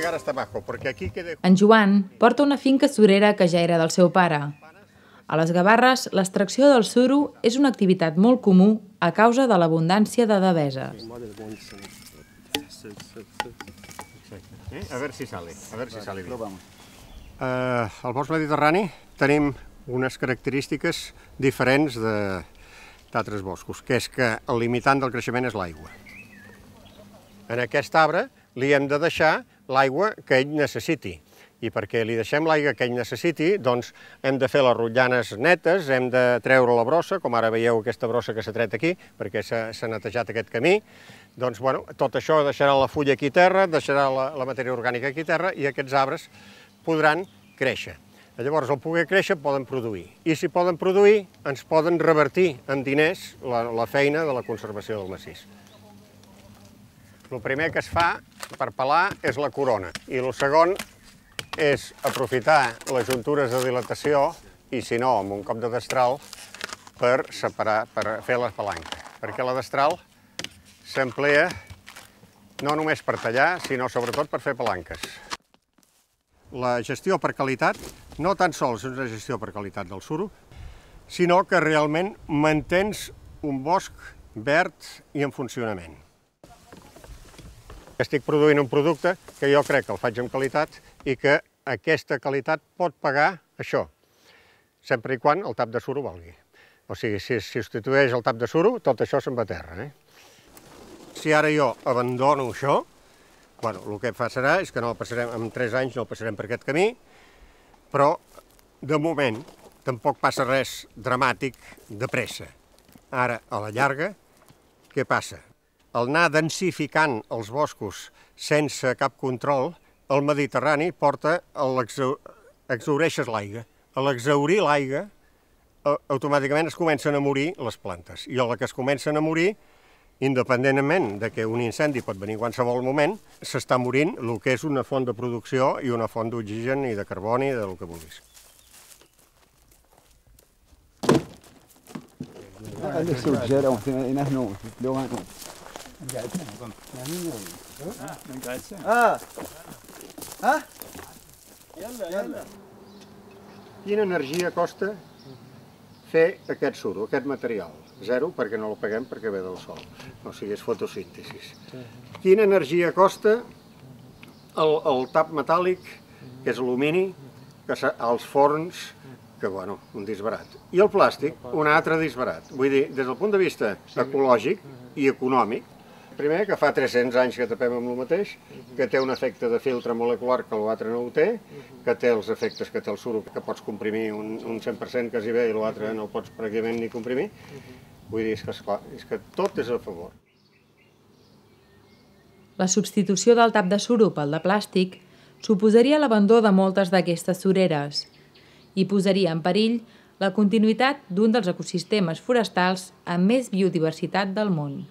llegar hasta abajo, porque aquí queda... En Joan porta una finca surera que ja era del seu pare. A les Gavarres, l'extracció del suro és una activitat molt comú a causa de l'abundància de deveses. A veure si sale, bé. Al bosc mediterrani tenim unes característiques diferents d'altres boscos, que és que el limitant del creixement és l'aigua. En aquest arbre li hem de deixar l'aigua que ell necessiti. I perquè li deixem l'aigua que ell necessiti, doncs hem de fer les rotllanes netes, hem de treure la brossa, com ara veieu aquesta brossa que s'ha tret aquí, perquè s'ha netejat aquest camí. Doncs, bueno, tot això deixarà la fulla aquí a terra, deixarà la matèria orgànica aquí a terra i aquests arbres podran créixer. Llavors, al poder créixer, poden produir. I si poden produir, ens poden revertir en diners la feina de la conservació del massís. El primer que es fa per pelar és la corona i el segon és aprofitar les juntures de dilatació i, si no, amb un cop de destral per separar, per fer la palanca. Perquè la destral s'emplea no només per tallar, sinó sobretot per fer palanques. La gestió per qualitat no tan sols és una gestió per qualitat del suro, sinó que realment mantens un bosc verd i en funcionament. Estic produint un producte que jo crec que el faig amb qualitat i que aquesta qualitat pot pagar això, sempre i quan el tap de suro valgui. O sigui, si substitueix el tap de suro, tot això se'n va a terra. Si ara jo abandono això, el que passarà és que no el passarem, en 3 anys no el passarem per aquest camí, però de moment tampoc passa res dramàtic de pressa. Ara, a la llarga, què passa? Al anar densificant els boscos sense cap control, el Mediterrani porta a exhaureixes l'aigua. A l'exhaurir l'aigua, automàticament es comencen a morir les plantes. I a la que es comencen a morir, independentment de que un incendi pot venir en qualsevol moment, s'està morint el que és una font de producció i una font d'oxigen i de carboni i del que vulguis. Quina energia costa fer aquest suro, aquest material? 0, perquè no el paguem perquè ve del sol, o sigui, és fotosíntesi. Quina energia costa el tap metàl·lic, que és alumini, als forns, que, bueno, un disbarat. I el plàstic, un altre disbarat. Vull dir, des del punt de vista ecològic i econòmic, primer, que fa 300 anys que tapem amb el mateix, que té un efecte de filtre molecular que l'altre no ho té, que té els efectes que té el suro, que pots comprimir un 100% quasi bé i l'altre no el pots pràcticament ni comprimir. Vull dir, esclar, és que tot és a favor. La substitució del tap de suro pel de plàstic suposaria l'abandó de moltes d'aquestes sureres i posaria en perill la continuïtat d'un dels ecosistemes forestals amb més biodiversitat del món.